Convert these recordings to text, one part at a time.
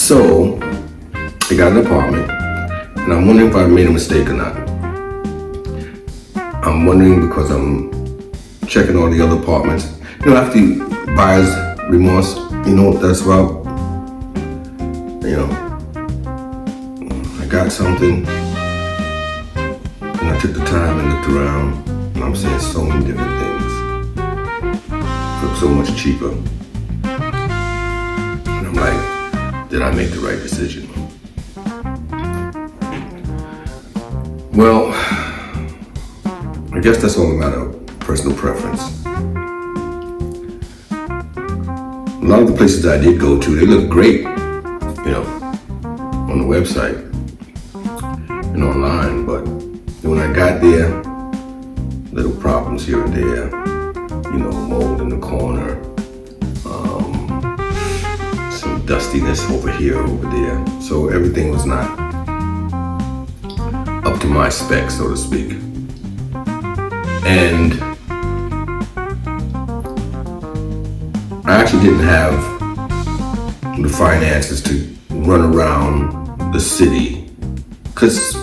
So I got an apartment, and I'm wondering if I made a mistake or not. I'm wondering because I'm checking all the other apartments. You know, after buyer's remorse, you know what that's about? You know, I got something, and I took the time and looked around, and I'm seeing so many different things for so much cheaper. And I'm like, did I make the right decision? Well, I guess that's all a matter of personal preference. A lot of the places I did go to, they look great, you know, on the website and online, but when I got there, little problems here and there, you know, mold in the corner, some dustiness over here, over there. So everything was not up to my specs, so to speak. And I actually didn't have the finances to run around the city, because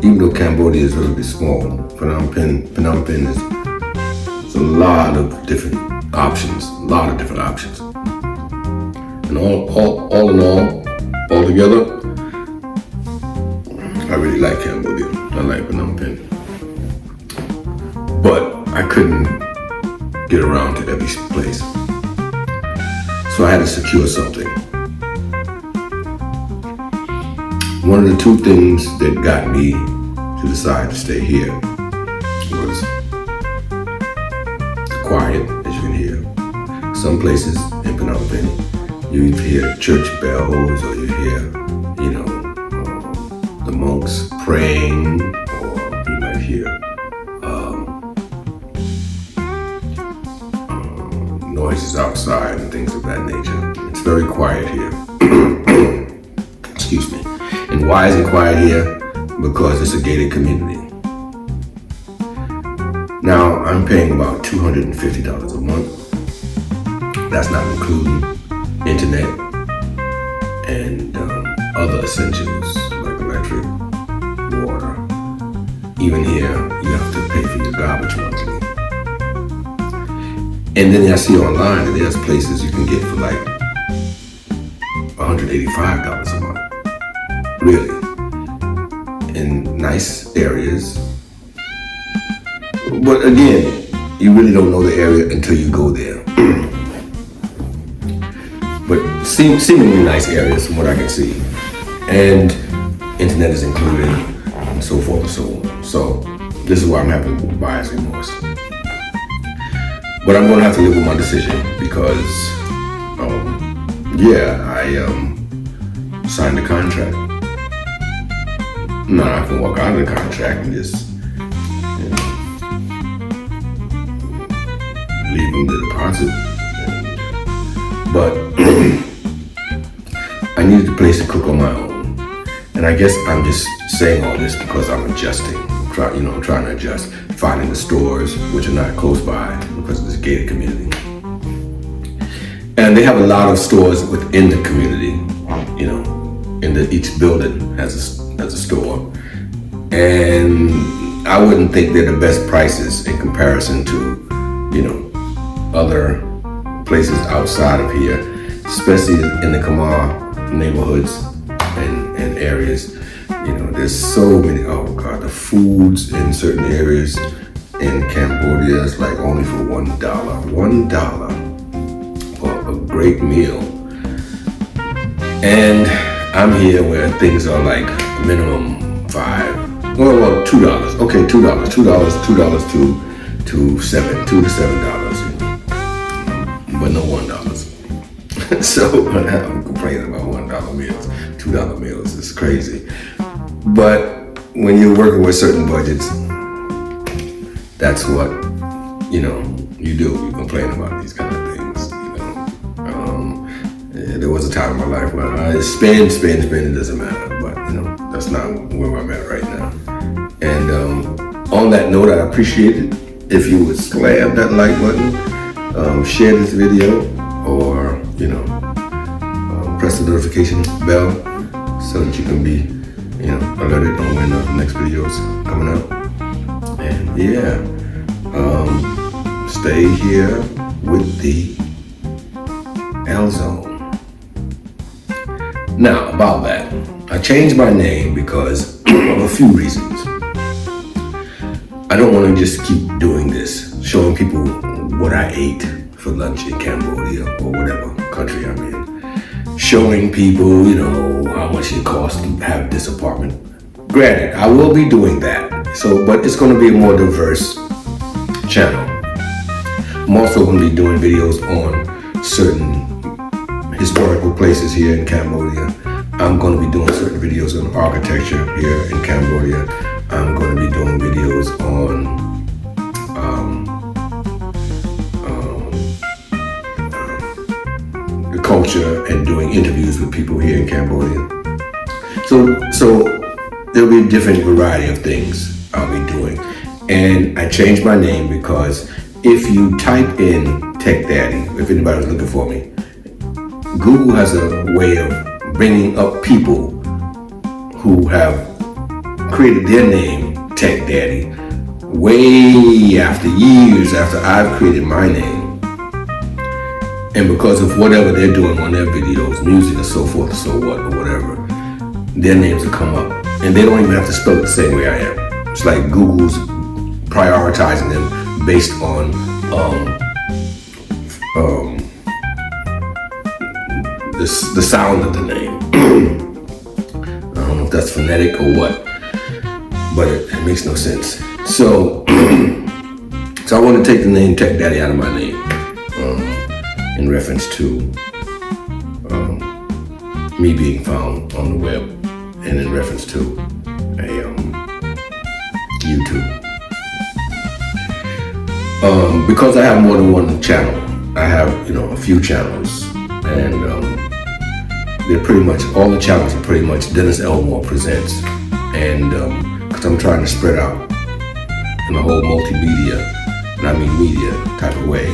even though Cambodia is relatively small, Phnom Penh is a lot of different options, And all in all together, I really like Cambodia. I like Phnom Penh. But I couldn't get around to every place. So I had to secure something. One of the two things that got me to decide to stay here was quiet, as you can hear. Some places in Phnom Penh, you hear church bells, or you hear, you know, the monks praying, or you might hear noises outside and things of that nature. It's very quiet here. Excuse me. And why is it quiet here? Because it's a gated community. Now, I'm paying about $250 a month. That's not including internet and other essentials like electric, water. Even here, you have to pay for your garbage monthly. And then I see online that there's places you can get for like $185 a month. Really. In nice areas. But again, you really don't know the area until you go there. But seemingly nice areas from what I can see. And internet is included, and so forth and so on. So this is why I'm having buyer's remorse. But I'm gonna have to live with my decision because, I signed the contract. Now I can walk out of the contract and just, you know, leave them the deposit. But I needed a place to cook on my own. And I guess I'm just saying all this because I'm adjusting. I'm trying to adjust, finding the stores which are not close by because of this gated community. And they have a lot of stores within the community, you know, each building has a store. And I wouldn't think they're the best prices in comparison to, you know, other places outside of here, especially in the Kampot neighborhoods and areas. You know, there's so many, oh God, the foods in certain areas in Cambodia is like only for $1. $1 for a great meal. And I'm here where things are like minimum $5. Well, $2. Okay, $2 to $7. But no $1. So I'm complaining about $1 meals, $2 meals. It's crazy. But when you're working with certain budgets, that's what, you know, you do. You complain about these kind of things, you know. There was a time in my life where I spend, it doesn't matter. But, you know, that's not where I'm at right now. And on that note, I appreciate it if you would slam that like button, share this video, or, you know, press press the notification bell so that you can be, alerted on when the next video is coming out. And yeah, stay here with the L Zone. Now, about that, I changed my name because of a few reasons. I don't want to just keep doing this, showing people what I ate for lunch in Cambodia or whatever country I'm in. Showing people, how much it costs to have this apartment. Granted, I will be doing that. But it's going to be a more diverse channel. I'm also going to be doing videos on certain historical places here in Cambodia. I'm going to be doing certain videos on architecture here in Cambodia. I'm going to be doing videos on the culture and doing interviews with people here in Cambodia. So there'll be a different variety of things I'll be doing. And I changed my name because if you type in Tech Daddy, if anybody's looking for me, Google has a way of bringing up people who have created their name Tech Daddy way after, years after I've created my name. And because of whatever they're doing on their videos, music or so forth, so what, or whatever, their names will come up. And they don't even have to spell it the same way I am. It's like Google's prioritizing them based on the sound of the name. I don't know if that's phonetic or what, but it makes no sense. So I want to take the name Tech Daddy out of my name in reference to me being found on the web and in reference to YouTube. Because I have more than one channel, I have a few channels, and they're pretty much, all the channels are pretty much Dennis Elmore Presents, and because I'm trying to spread out in the whole multimedia, and I mean media type of way.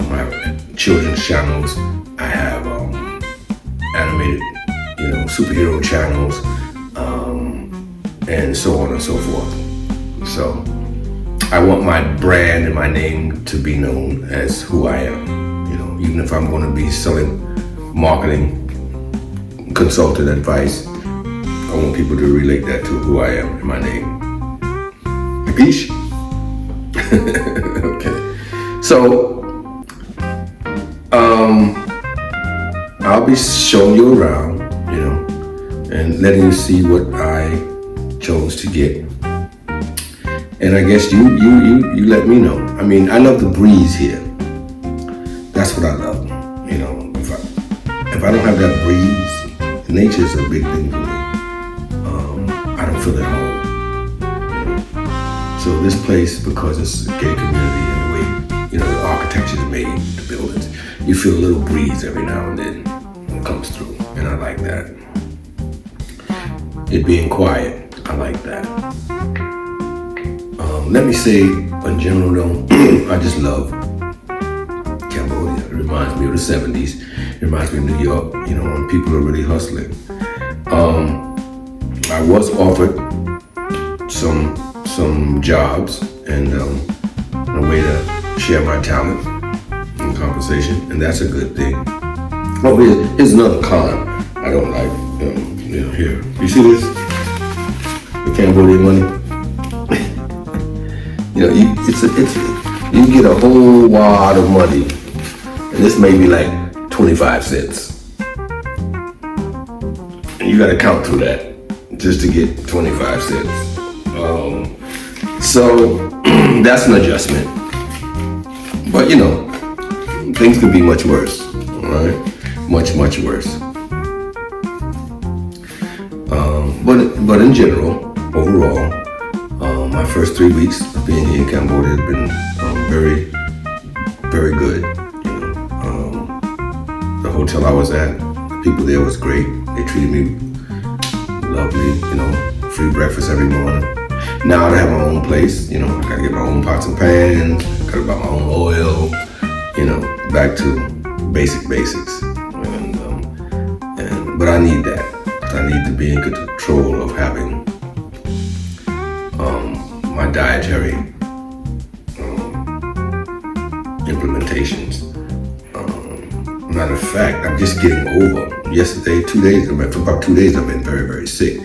I have children's channels, I have animated superhero channels, and so on and so forth. So I want my brand and my name to be known as who I am. Even if I'm going to be selling marketing consultant advice, I want people to relate that to who I am and my name. Capiche? Okay. So I'll be showing you around, and letting you see what I chose to get. And I guess you let me know. I mean, I love the breeze here. That's what I love. If I don't have that breeze, nature is a big thing for me. I don't feel at home. So this place, because it's a gay community and the way, the architecture is made, the buildings, you feel a little breeze every now and then when it comes through. And I like that. It being quiet, I like that. Let me say, in general though, I just love Cambodia. It reminds me of the 70s. It reminds me of New York, when people are really hustling. I was offered some jobs and a way to share my talent and compensation, and that's a good thing. Oh, here's another con I don't like. Here, you see this? The Cambodian money. You get a whole wad of money, and this may be like 25 cents. And you gotta count through that just to get 25 cents. So that's an adjustment. But things could be much worse, all right? Much, much worse. But in general, overall, my first 3 weeks of being here in Cambodia have been very, very good. The hotel I was at, the people there was great. They treated me lovely, free breakfast every morning. Now I have my own place, I gotta get my own pots and pans, gotta buy my own oil, back to basics. And But I need that. I need to be in control of having my dietary implementations. Matter of fact, I'm just getting over. Yesterday, 2 days, for about 2 days, I've been very, very sick.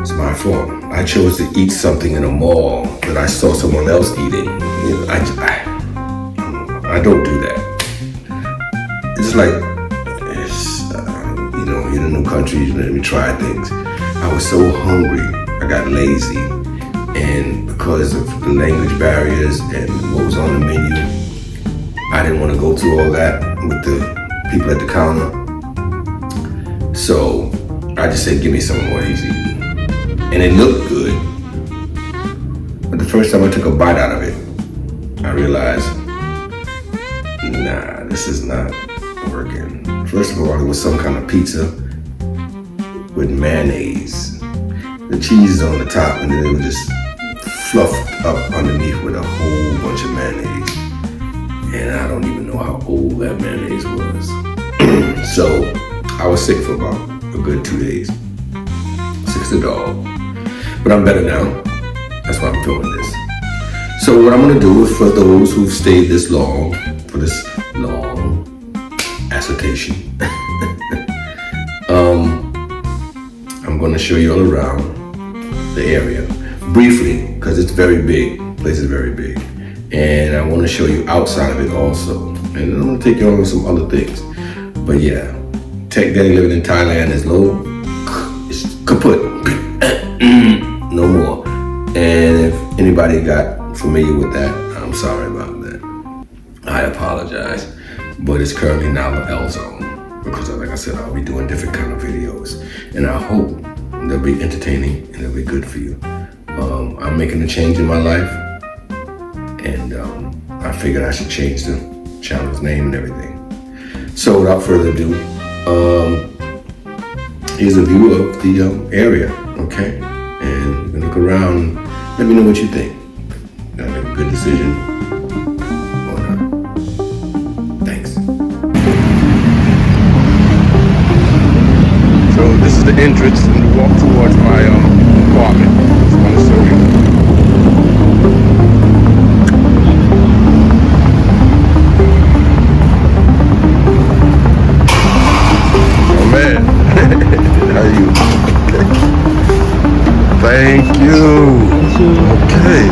It's my fault. I chose to eat something in a mall that I saw someone else eating. You know, I don't do that. It's like, in a new country, you let me try things. I was so hungry, I got lazy, and because of the language barriers and what was on the menu, I didn't want to go through all that with the people at the counter. So I just said, give me something more easy. And it looked good. But the first time I took a bite out of it, I realized, nah, this is not working. First of all, it was some kind of pizza with mayonnaise. The cheese is on the top, and then it was just fluffed up underneath with a whole bunch of mayonnaise. And I don't even know how old that mayonnaise was. So I was sick for about a good 2 days. Sick as a dog. But I'm better now. That's why I'm filming this. So what I'm gonna do is, for those who've stayed this long, for this long assertion, I'm gonna show you all around the area briefly, because it's very big. The place is very big. And I want to show you outside of it also. And I'm going to take you over some other things. But yeah, tech daddy living in Thailand is low. It's kaput. No more. And if anybody got familiar with that, I'm sorry about that. I apologize. But it's currently now the L zone. Because like I said, I'll be doing different kind of videos. And I hope they'll be entertaining and they'll be good for you. I'm making a change in my life. And I figured I should change the channel's name and everything. So without further ado, here's a view of the area, okay? And you can look around, let me know what you think. Gotta make a good decision or not. Thanks. So this is the entrance and the walk towards my apartment. Just want to show you. Thank you. Okay.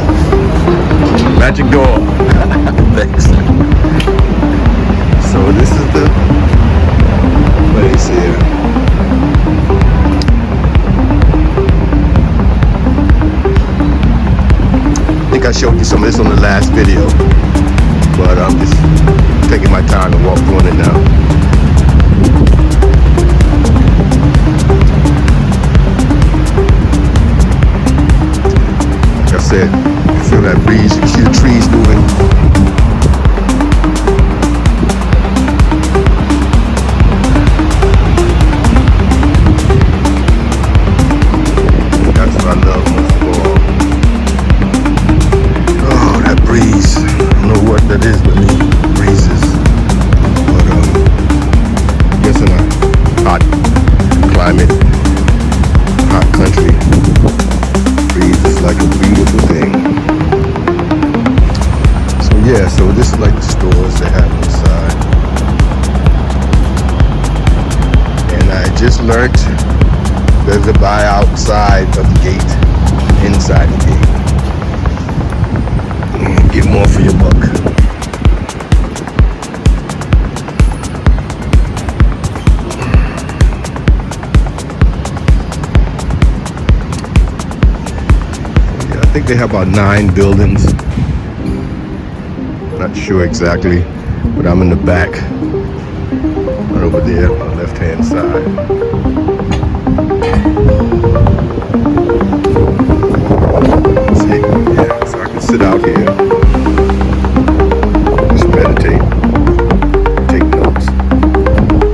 Magic door. Thanks. So this is the place here. I think I showed you some of this on the last video, but I'm just taking my time to walk through it now. Said, you feel that breeze, you see the trees moving. That's what I love most of all. Oh, that breeze. I don't know what that is with me, breezes. But I guess in a hot climate, hot country, breeze is like a beautiful thing. So yeah, so this is like the stores they have inside. And I just learned there's a buy outside of the gate, inside the gate. Get more for your buck. I think they have about 9 buildings. Not sure exactly, but I'm in the back, right over there on the left-hand side. See, yeah, so I can sit out here, just meditate, take notes.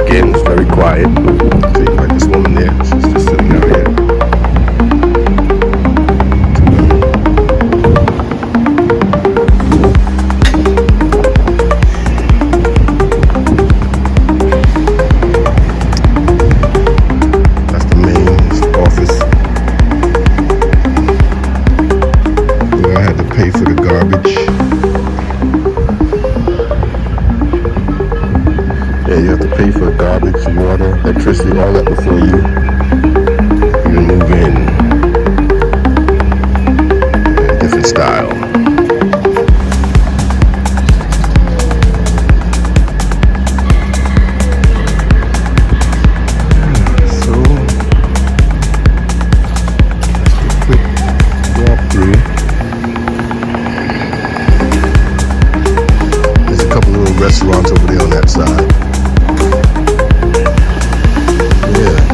Again, it's very quiet. See, like this woman there, she's just sitting out here. all that before you move in a different style. Restaurants over there on that side. Yeah.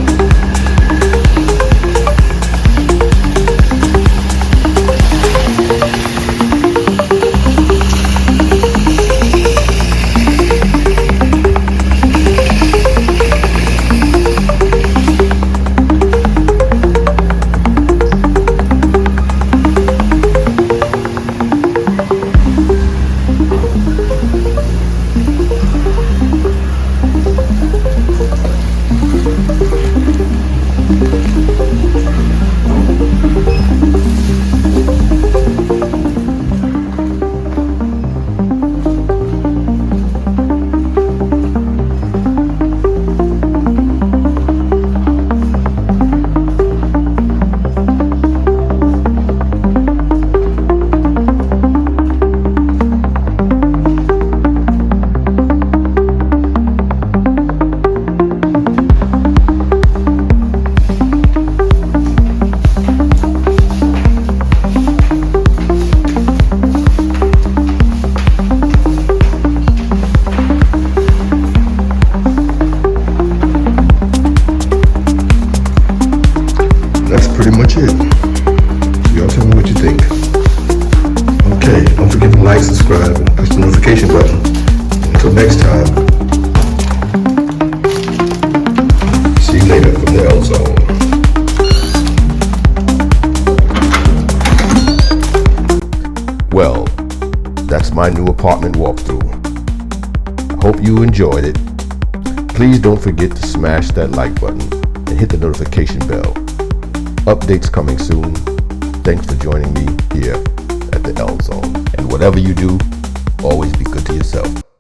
That's pretty much it. Y'all tell me what you think. Okay, don't forget to like, subscribe, and push the notification button. Until next time, see you later from the L Zone. Well, that's my new apartment walkthrough. I hope you enjoyed it. Please don't forget to smash that like button and hit the notification bell. Updates coming soon. Thanks for joining me here at the L Zone. And whatever you do, always be good to yourself.